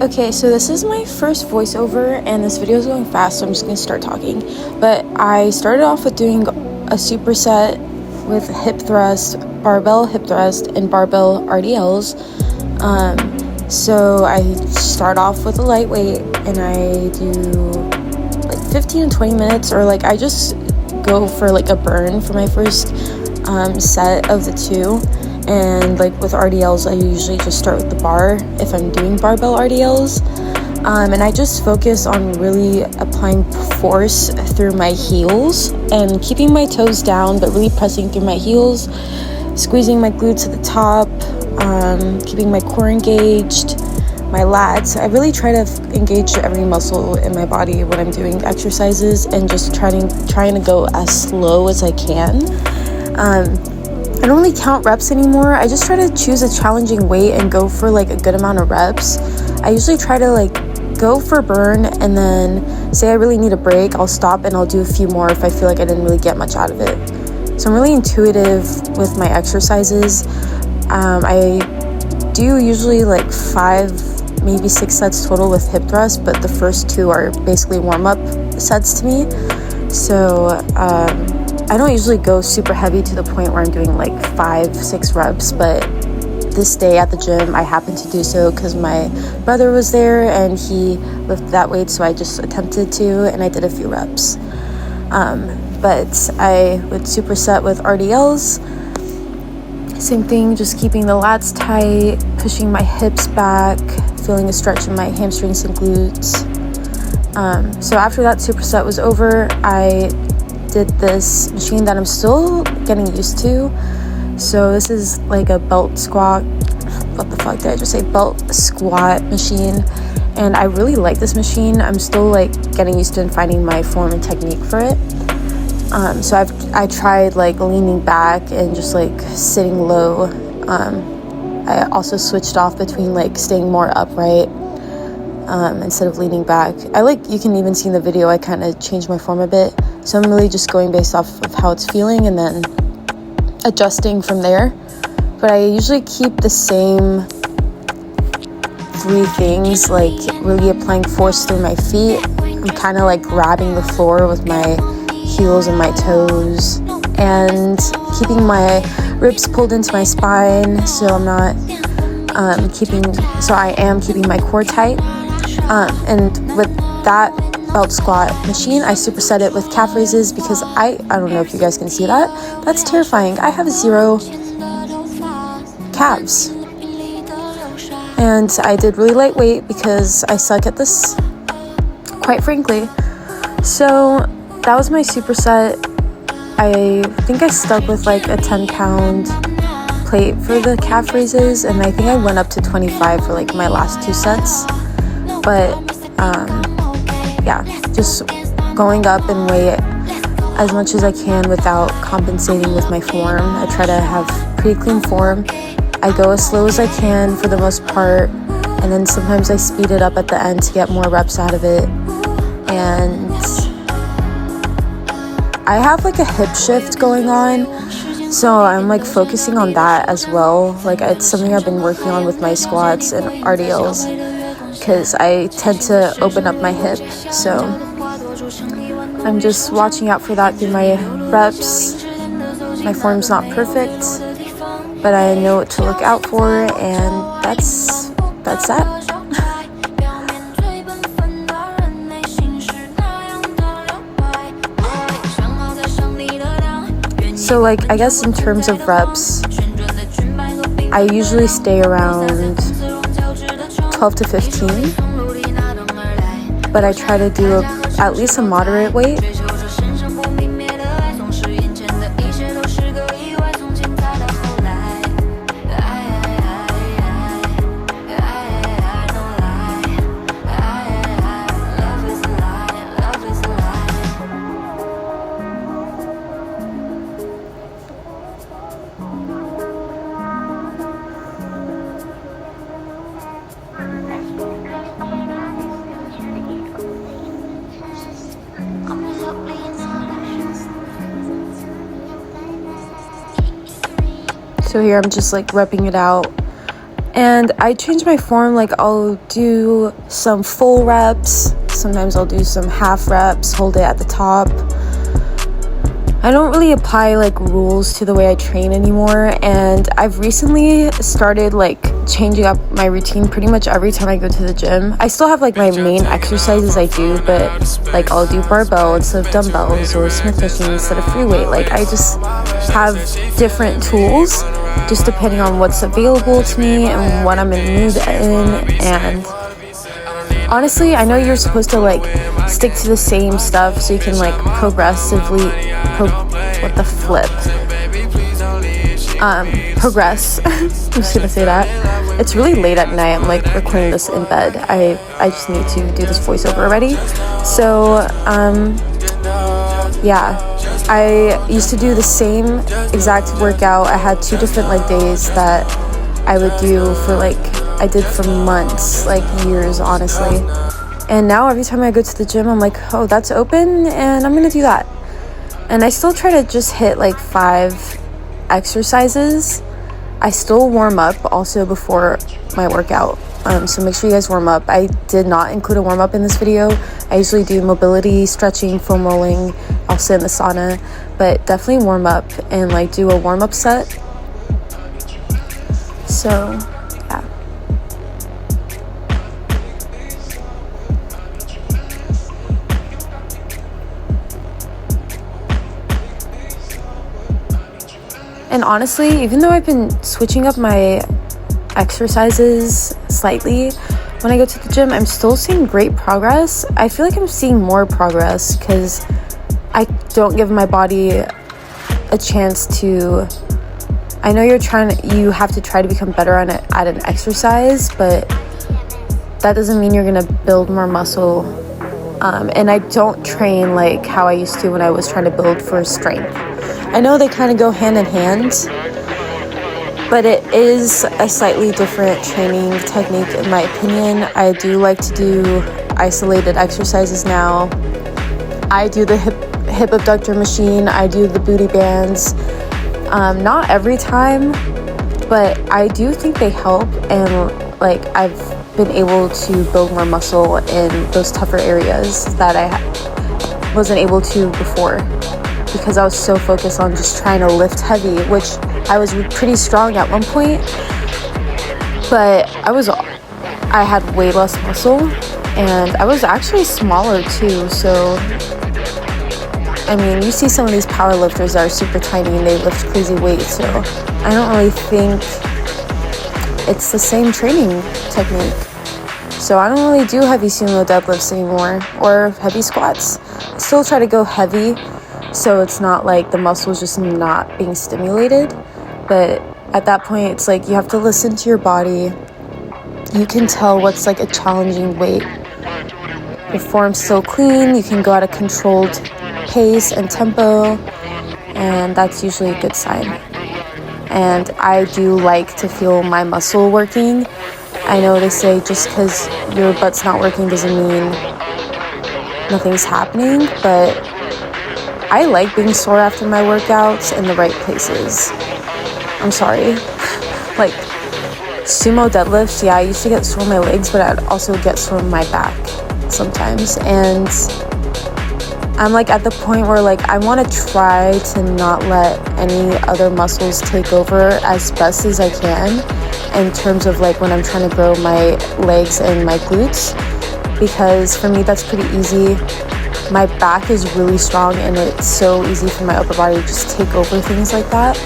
Okay, so this is my first voiceover and this video is going fast, so I'm just going to start talking. But I started off with doing a superset with hip thrust, barbell hip thrust, and barbell RDLs. So I start off with a lightweight and I do like 15 to 20 minutes, or like I just go for like a burn for my first set of the two. And like with RDLs, I usually just start with the bar if I'm doing barbell RDLs. And I just focus on really applying force through my heels and keeping my toes down, but really pressing through my heels, squeezing my glutes at the top, keeping my core engaged, my lats. I really try to engage every muscle in my body when I'm doing exercises and just trying to go as slow as I can. I don't really count reps anymore. I just try to choose a challenging weight and go for like a good amount of reps. I usually try to like go for burn and then say I really need a break, I'll stop and I'll do a few more if I feel like I didn't really get much out of it. So I'm really intuitive with my exercises. I do usually like 5, maybe 6 sets total with hip thrust, but the first 2 are basically warm-up sets to me. So I don't usually go super heavy to the point where I'm doing like 5-6 reps, but this day at the gym I happened to do so because my brother was there and he lifted that weight, so I just attempted to and I did a few reps. But I would superset with RDLs. Same thing, just keeping the lats tight, pushing my hips back, feeling a stretch in my hamstrings and glutes. So after that superset was over, I did this machine that I'm still getting used to. So this is like a belt squat. What the fuck did I just say? Belt squat machine. And I really like this machine. I'm still like getting used to and finding my form and technique for it. So I tried like leaning back and just like sitting low. I also switched off between like staying more upright instead of leaning back. You can even see in the video I kind of changed my form a bit. So I'm really just going based off of how it's feeling and then adjusting from there. But I usually keep the same 3 things, like really applying force through my feet. I'm kind of like grabbing the floor with my heels and my toes and keeping my ribs pulled into my spine, so I'm not I am keeping my core tight. And with that belt squat machine, I superset it with calf raises because I don't know if you guys can see that. That's terrifying. I have 0 calves. And I did really lightweight because I suck at this, quite frankly. So that was my superset. I think I stuck with like a 10-pound plate for the calf raises, and I think I went up to 25 for like my last 2 sets. But yeah, just going up and weight as much as I can without compensating with my form. I try to have pretty clean form. I go as slow as I can for the most part, and then sometimes I speed it up at the end to get more reps out of it. And I have like a hip shift going on, so I'm like focusing on that as well. Like it's something I've been working on with my squats and RDLs, because I tend to open up my hip. So I'm just watching out for that through my reps. My form's not perfect, but I know what to look out for, and that's that. So like I guess in terms of reps, I usually stay around 12 to 15, but I try to do at least a moderate weight. So here I'm just like repping it out And I change my form, like I'll do some full reps, sometimes I'll do some half reps, hold it at the top. I don't really apply like rules to the way I train anymore, and I've recently started like changing up my routine pretty much every time I go to the gym. I still have like my main exercises I do, but like I'll do barbell instead of dumbbells, or Smith machine instead of free weight. Like I just have different tools just depending on what's available to me and what I'm in the mood in. And honestly, I know you're supposed to like stick to the same stuff so you can like progressively progress. I'm just gonna say that. It's really late at night. I'm like recording this in bed. I just need to do this voiceover already. So yeah, I used to do the same exact workout. I had 2 different leg days that I would do for like, I did for months, like years, honestly. And now every time I go to the gym, I'm like, oh, that's open, and I'm gonna do that. And I still try to just hit like 5 exercises. I still warm up also before my workout. So make sure you guys warm up. I did not include a warm up in this video. I usually do mobility, stretching, foam rolling. I'll sit in the sauna, but definitely warm up and like do a warm up set. So yeah. And honestly, even though I've been switching up my exercises slightly when I go to the gym, I'm still seeing great progress. I feel like I'm seeing more progress because I don't give my body a chance to. I know you have to try to become better at an exercise, but that doesn't mean you're gonna build more muscle. And I don't train like how I used to when I was trying to build for strength. I know they kind of go hand in hand, but it is a slightly different training technique in my opinion. I do like to do isolated exercises now. I do the hip abductor machine, I do the booty bands. Not every time, but I do think they help, and like I've been able to build more muscle in those tougher areas that I wasn't able to before, because I was so focused on just trying to lift heavy, which I was pretty strong at one point, but I had way less muscle, and I was actually smaller too. So I mean, you see some of these power lifters that are super tiny and they lift crazy weights, so I don't really think it's the same training technique. So I don't really do heavy sumo deadlifts anymore, or heavy squats. I still try to go heavy, so it's not like the muscle's just not being stimulated. But at that point, it's like you have to listen to your body. You can tell what's like a challenging weight. Your form's still clean, you can go at a controlled pace and tempo, and that's usually a good sign. And I do like to feel my muscle working. I know they say just because your butt's not working doesn't mean nothing's happening, but I like being sore after my workouts in the right places. I'm sorry. Like sumo deadlifts, yeah, I used to get sore in my legs, but I'd also get sore in my back sometimes. And I'm like at the point where like I want to try to not let any other muscles take over as best as I can in terms of like when I'm trying to grow my legs and my glutes, because for me that's pretty easy. My back is really strong and it's so easy for my upper body to just take over things like that.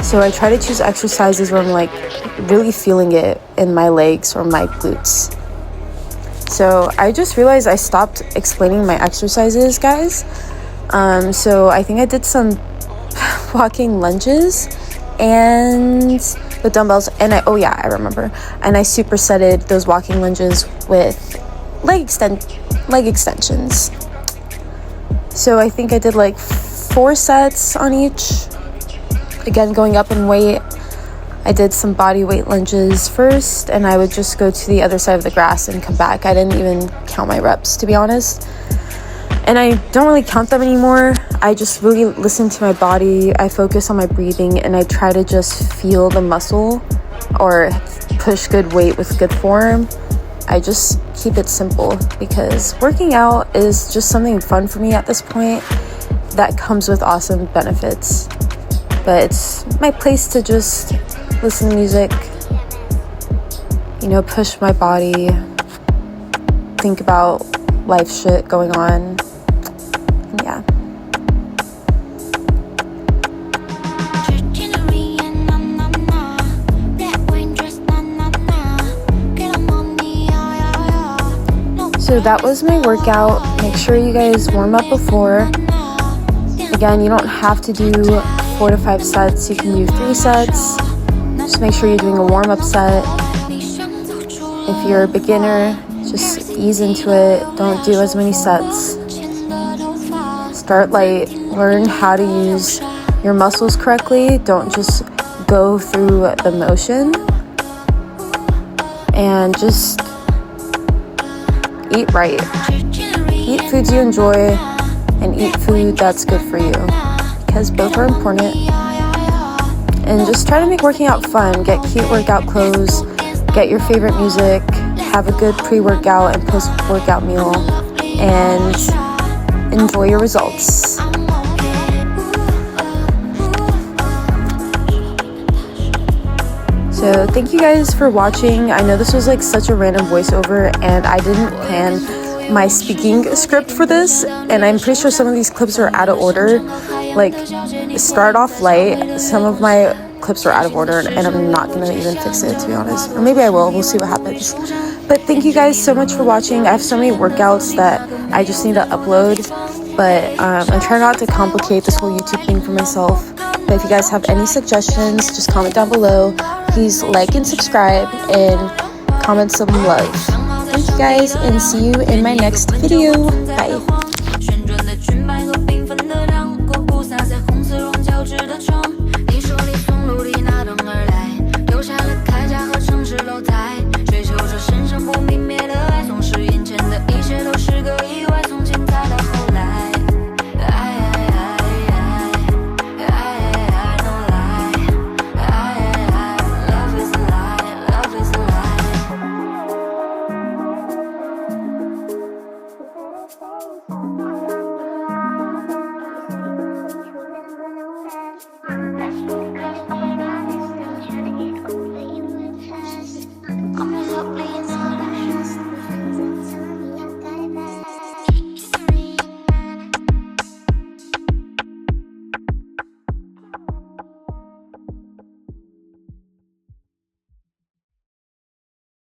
So I try to choose exercises where I'm like really feeling it in my legs or my glutes. So I just realized I stopped explaining my exercises, guys. So I think I did some walking lunges and the dumbbells, and I remember. And I supersetted those walking lunges with leg extensions. So I think I did like 4 sets on each. Again, going up in weight. I did some body weight lunges first, and I would just go to the other side of the grass and come back. I didn't even count my reps, to be honest. And I don't really count them anymore. I just really listen to my body. I focus on my breathing, and I try to just feel the muscle or push good weight with good form. I just keep it simple because working out is just something fun for me at this point that comes with awesome benefits. But it's my place to just listen to music, you know, push my body, think about life shit going on. Yeah. So that was my workout. Make sure you guys warm up before. Again, you don't have to do 4 to 5 sets. You can do 3 sets. Just make sure you're doing a warm-up set. If you're a beginner, just ease into it. Don't do as many sets. Start light. Learn how to use your muscles correctly. Don't just go through the motion. And just eat right. Eat foods you enjoy and eat food that's good for you, because both are important. And just try to make working out fun. Get cute workout clothes, get your favorite music, have a good pre-workout and post-workout meal, and enjoy your results. So thank you guys for watching. I know this was like such a random voiceover and I didn't plan my speaking script for this, and I'm pretty sure some of these clips are out of order. Like, start off light. Some of my clips are out of order and I'm not gonna even fix it, to be honest. Or maybe I will, we'll see what happens. But thank you guys so much for watching. I have so many workouts that I just need to upload, but I'm trying not to complicate this whole YouTube thing for myself. But if you guys have any suggestions, just comment down below. Please like and subscribe and comment some love. Thank you guys, and see you in my next video. Bye. I'm